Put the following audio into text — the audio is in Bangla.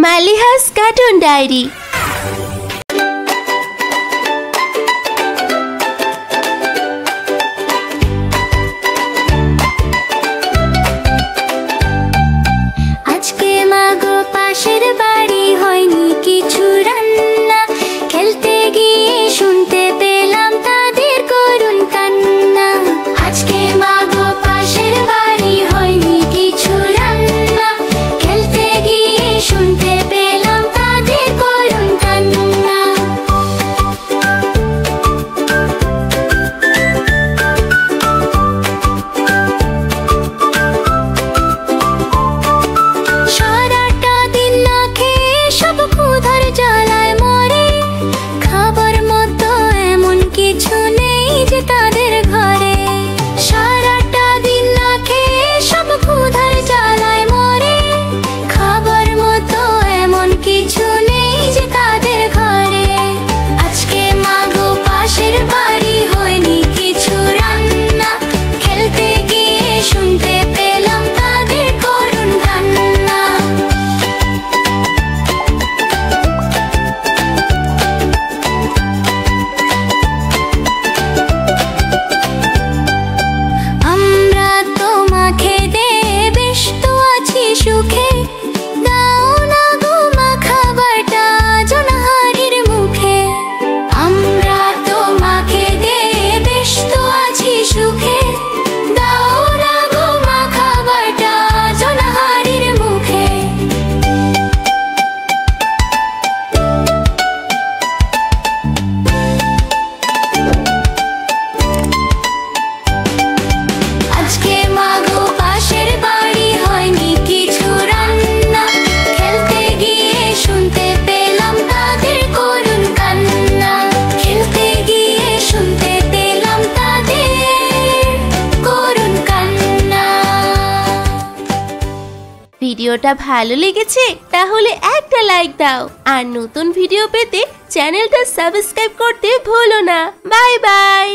মালিহাস কার্টুন ডায়েরি। আজকে মাগো পাশের বাড়ি হয়নি কিছু রান্না, খেলতে গিয়ে শুনতে পেলাম তাদের করুণ কান্না। আজকে মাগো পাশের বাড়ি হয়নি কিছু রান্না, খেলতে গিয়ে শুনতে পেলাম তাদের করুণ কান্না। সারাটা দিন না খেয়ে সব ক্ষুধার জ্বালায় মরে, খাবার মতো এমন কিছু নেই যে তাদের ঘরে। সারাটা দিন না খেয়ে সব ক্ষুধার জ্বালায় মরে, খাবার মতো এমন কিছু নেই যে তাদের ঘরে। আজকে মাগো পাশের বাড়ি হয়নি কিছু রান্না, খেলতে গিয়ে শুনতে পেলাম তাদের করুণ কান্না। আমরা তো মাখে দে বেশ তো আছি সুখে, দাও না গো মা খাবারটা জনহারির মুখে। আমরা তো মাখে দে বেশ তো আছি সুখে, দাও না গো মা খাবারটা জনহারির মুখে। আজকে মাগো পাশের বাড়ি হয়নি কিছু রান্না, খেলতে গিয়ে শুনতে পেলাম তাদের করুণ কান্না। খেলতে গিয়ে শুনতে পেলাম তাদের করুণ কান্না। ভিডিওটা ভালো লেগেছে তাহলে একটা লাইক দাও, আর নতুন ভিডিও পেতে চ্যানেলটা সাবস্ক্রাইব করতে ভুলো না। Bye bye.